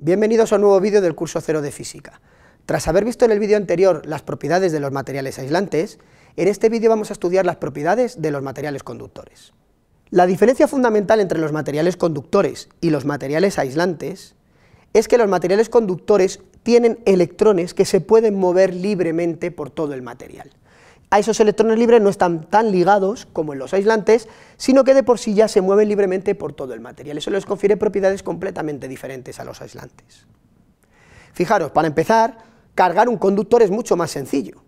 Bienvenidos a un nuevo vídeo del curso 0 de Física. Tras haber visto en el vídeo anterior las propiedades de los materiales aislantes, en este vídeo vamos a estudiar las propiedades de los materiales conductores. La diferencia fundamental entre los materiales conductores y los materiales aislantes es que los materiales conductores tienen electrones que se pueden mover libremente por todo el material. A esos electrones libres no están tan ligados como en los aislantes, sino que de por sí ya se mueven libremente por todo el material. Eso les confiere propiedades completamente diferentes a los aislantes. Fijaros, para empezar, cargar un conductor es mucho más sencillo.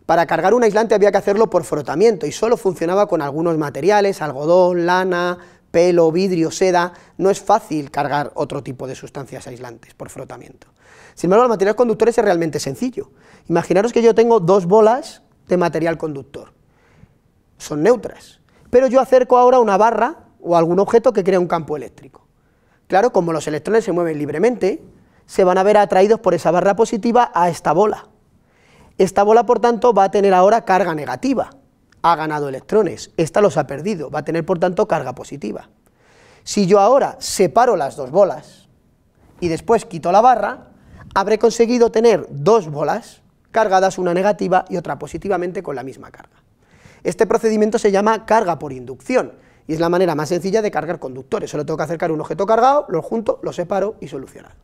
Para cargar un aislante había que hacerlo por frotamiento y solo funcionaba con algunos materiales, algodón, lana, pelo, vidrio, seda. No es fácil cargar otro tipo de sustancias aislantes por frotamiento. Sin embargo, los materiales conductores es realmente sencillo. Imaginaros que yo tengo dos bolas de material conductor, son neutras, pero yo acerco ahora una barra o algún objeto que crea un campo eléctrico. Claro, como los electrones se mueven libremente, se van a ver atraídos por esa barra positiva a esta bola. Esta bola, por tanto, va a tener ahora carga negativa, ha ganado electrones, esta los ha perdido, va a tener, por tanto, carga positiva. Si yo ahora separo las dos bolas y después quito la barra, habré conseguido tener dos bolas cargadas, una negativa y otra positivamente con la misma carga. Este procedimiento se llama carga por inducción, y es la manera más sencilla de cargar conductores. Solo tengo que acercar un objeto cargado, lo junto, lo separo y solucionado.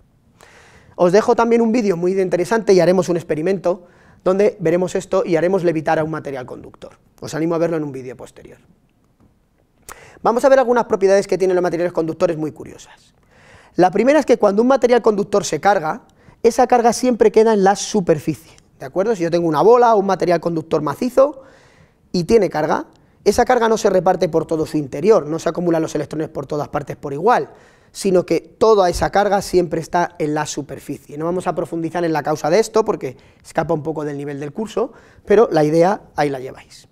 Os dejo también un vídeo muy interesante y haremos un experimento donde veremos esto y haremos levitar a un material conductor. Os animo a verlo en un vídeo posterior. Vamos a ver algunas propiedades que tienen los materiales conductores muy curiosas. La primera es que cuando un material conductor se carga, esa carga siempre queda en la superficie. ¿De acuerdo? Si yo tengo una bola o un material conductor macizo y tiene carga, esa carga no se reparte por todo su interior, no se acumulan los electrones por todas partes por igual, sino que toda esa carga siempre está en la superficie. No vamos a profundizar en la causa de esto porque escapa un poco del nivel del curso, pero la idea ahí la lleváis.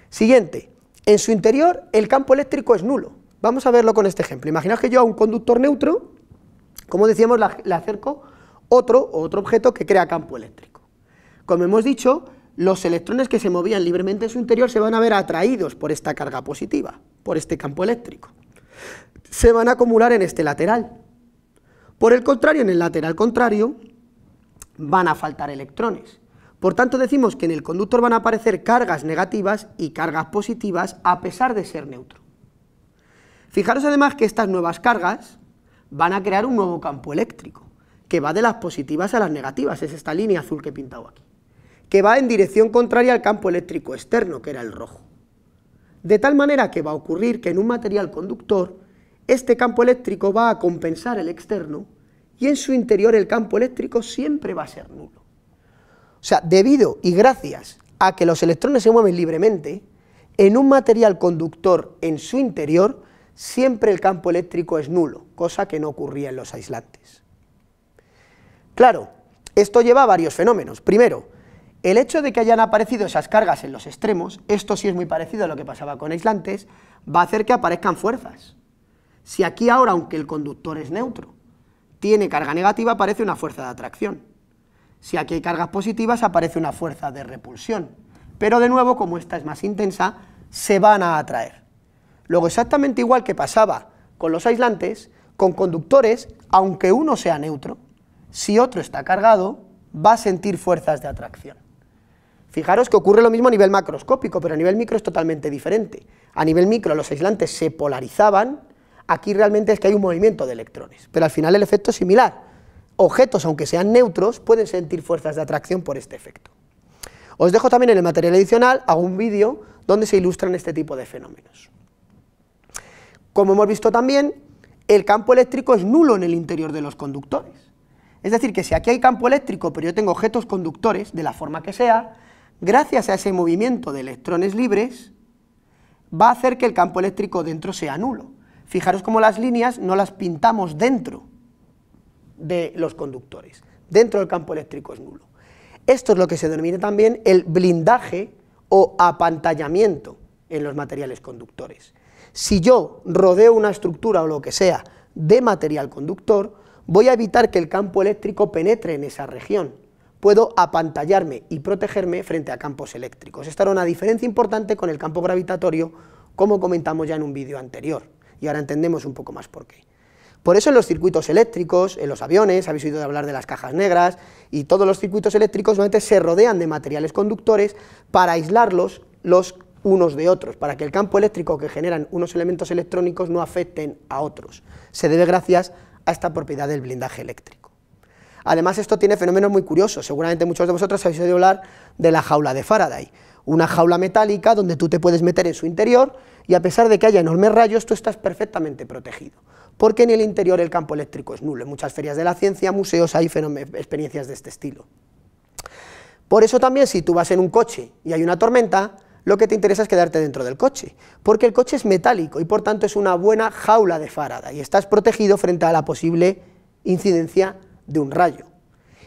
Siguiente, en su interior el campo eléctrico es nulo. Vamos a verlo con este ejemplo. Imaginaos que yo a un conductor neutro, como decíamos, le acerco otro objeto que crea campo eléctrico. Como hemos dicho, los electrones que se movían libremente en su interior se van a ver atraídos por esta carga positiva, por este campo eléctrico. Se van a acumular en este lateral. Por el contrario, en el lateral contrario, van a faltar electrones. Por tanto, decimos que en el conductor van a aparecer cargas negativas y cargas positivas a pesar de ser neutro. Fijaros además que estas nuevas cargas van a crear un nuevo campo eléctrico, que va de las positivas a las negativas, es esta línea azul que he pintado aquí, que va en dirección contraria al campo eléctrico externo, que era el rojo. De tal manera que va a ocurrir que en un material conductor, este campo eléctrico va a compensar el externo, y en su interior el campo eléctrico siempre va a ser nulo. O sea, debido y gracias a que los electrones se mueven libremente, en un material conductor en su interior, siempre el campo eléctrico es nulo, cosa que no ocurría en los aislantes. Claro, esto lleva a varios fenómenos. Primero, el hecho de que hayan aparecido esas cargas en los extremos, esto sí es muy parecido a lo que pasaba con aislantes, va a hacer que aparezcan fuerzas. Si aquí ahora, aunque el conductor es neutro, tiene carga negativa, aparece una fuerza de atracción. Si aquí hay cargas positivas, aparece una fuerza de repulsión. Pero de nuevo, como esta es más intensa, se van a atraer. Luego, exactamente igual que pasaba con los aislantes, con conductores, aunque uno sea neutro, si otro está cargado, va a sentir fuerzas de atracción. Fijaros que ocurre lo mismo a nivel macroscópico, pero a nivel micro es totalmente diferente. A nivel micro los aislantes se polarizaban, aquí realmente es que hay un movimiento de electrones, pero al final el efecto es similar. Objetos, aunque sean neutros, pueden sentir fuerzas de atracción por este efecto. Os dejo también en el material adicional, hago un vídeo donde se ilustran este tipo de fenómenos. Como hemos visto también, el campo eléctrico es nulo en el interior de los conductores. Es decir, que si aquí hay campo eléctrico, pero yo tengo objetos conductores, de la forma que sea, gracias a ese movimiento de electrones libres, va a hacer que el campo eléctrico dentro sea nulo. Fijaros cómo las líneas no las pintamos dentro de los conductores, dentro del campo eléctrico es nulo. Esto es lo que se denomina también el blindaje o apantallamiento en los materiales conductores. Si yo rodeo una estructura o lo que sea de material conductor, voy a evitar que el campo eléctrico penetre en esa región. Puedo apantallarme y protegerme frente a campos eléctricos. Esta era una diferencia importante con el campo gravitatorio, como comentamos ya en un vídeo anterior, y ahora entendemos un poco más por qué. Por eso en los circuitos eléctricos, en los aviones, habéis oído hablar de las cajas negras, y todos los circuitos eléctricos normalmente se rodean de materiales conductores para aislarlos los unos de otros, para que el campo eléctrico que generan unos elementos electrónicos no afecten a otros. Se debe gracias a esta propiedad del blindaje eléctrico. Además, esto tiene fenómenos muy curiosos. Seguramente muchos de vosotros habéis oído hablar de la jaula de Faraday, una jaula metálica donde tú te puedes meter en su interior y a pesar de que haya enormes rayos, tú estás perfectamente protegido, porque en el interior el campo eléctrico es nulo. En muchas ferias de la ciencia, museos, hay experiencias de este estilo. Por eso también, si tú vas en un coche y hay una tormenta, lo que te interesa es quedarte dentro del coche, porque el coche es metálico y por tanto es una buena jaula de Faraday y estás protegido frente a la posible incidencia de un rayo.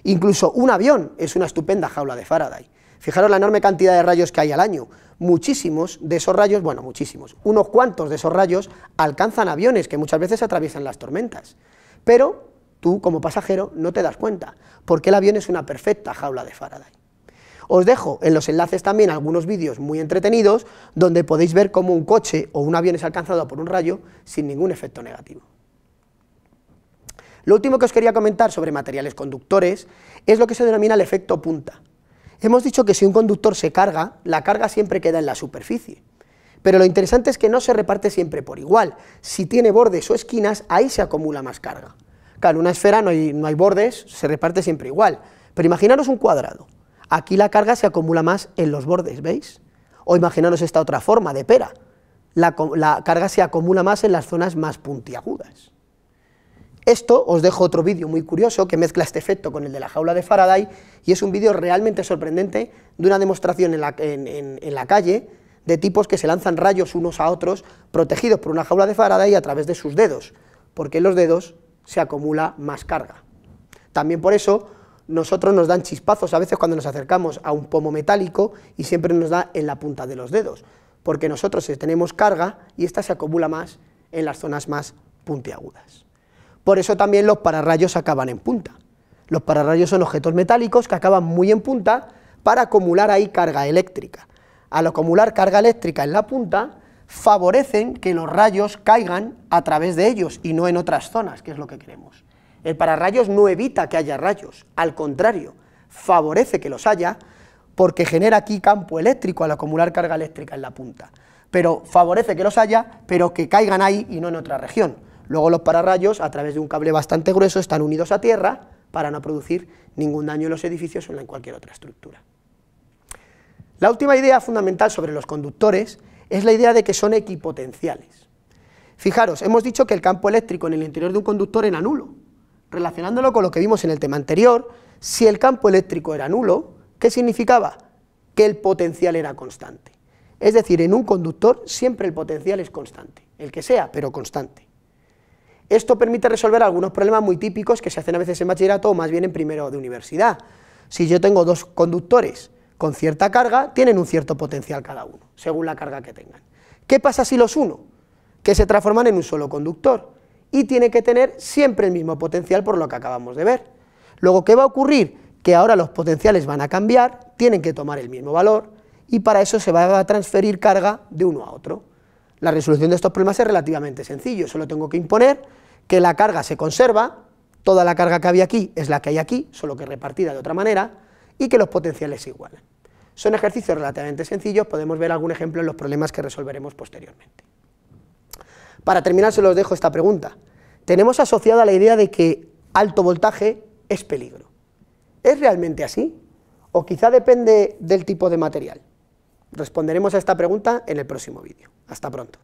Incluso un avión es una estupenda jaula de Faraday. Fijaros la enorme cantidad de rayos que hay al año. Muchísimos de esos rayos, bueno, muchísimos, unos cuantos de esos rayos alcanzan aviones que muchas veces atraviesan las tormentas, pero tú como pasajero no te das cuenta, porque el avión es una perfecta jaula de Faraday. Os dejo en los enlaces también algunos vídeos muy entretenidos donde podéis ver cómo un coche o un avión es alcanzado por un rayo sin ningún efecto negativo. Lo último que os quería comentar sobre materiales conductores es lo que se denomina el efecto punta. Hemos dicho que si un conductor se carga, la carga siempre queda en la superficie, pero lo interesante es que no se reparte siempre por igual. Si tiene bordes o esquinas, ahí se acumula más carga. Claro, en una esfera no hay bordes, se reparte siempre igual, pero imaginaros un cuadrado. Aquí la carga se acumula más en los bordes, ¿veis? O imaginaros esta otra forma de pera, la carga se acumula más en las zonas más puntiagudas. Esto, os dejo otro vídeo muy curioso que mezcla este efecto con el de la jaula de Faraday, y es un vídeo realmente sorprendente de una demostración en la calle de tipos que se lanzan rayos unos a otros, protegidos por una jaula de Faraday a través de sus dedos, porque en los dedos se acumula más carga. También por eso, nosotros nos dan chispazos a veces cuando nos acercamos a un pomo metálico y siempre nos da en la punta de los dedos, porque nosotros tenemos carga y esta se acumula más en las zonas más puntiagudas. Por eso también los pararrayos acaban en punta. Los pararrayos son objetos metálicos que acaban muy en punta para acumular ahí carga eléctrica. Al acumular carga eléctrica en la punta, favorecen que los rayos caigan a través de ellos y no en otras zonas, que es lo que queremos. El pararrayos no evita que haya rayos, al contrario, favorece que los haya porque genera aquí campo eléctrico al acumular carga eléctrica en la punta. Pero favorece que los haya, pero que caigan ahí y no en otra región. Luego los pararrayos, a través de un cable bastante grueso, están unidos a tierra para no producir ningún daño en los edificios o en cualquier otra estructura. La última idea fundamental sobre los conductores es la idea de que son equipotenciales. Fijaros, hemos dicho que el campo eléctrico en el interior de un conductor era nulo. Relacionándolo con lo que vimos en el tema anterior, si el campo eléctrico era nulo, ¿qué significaba? Que el potencial era constante. Es decir, en un conductor siempre el potencial es constante, el que sea, pero constante. Esto permite resolver algunos problemas muy típicos que se hacen a veces en bachillerato o más bien en primero de universidad. Si yo tengo dos conductores con cierta carga, tienen un cierto potencial cada uno, según la carga que tengan. ¿Qué pasa si los uno? Que se transforman en un solo conductor, y tiene que tener siempre el mismo potencial por lo que acabamos de ver. Luego, ¿qué va a ocurrir? Que ahora los potenciales van a cambiar, tienen que tomar el mismo valor, y para eso se va a transferir carga de uno a otro. La resolución de estos problemas es relativamente sencillo, solo tengo que imponer que la carga se conserva, toda la carga que había aquí es la que hay aquí, solo que repartida de otra manera, y que los potenciales se igualan. Son ejercicios relativamente sencillos, podemos ver algún ejemplo en los problemas que resolveremos posteriormente. Para terminar, se los dejo esta pregunta. Tenemos asociada la idea de que alto voltaje es peligro. ¿Es realmente así? ¿O quizá depende del tipo de material? Responderemos a esta pregunta en el próximo vídeo. Hasta pronto.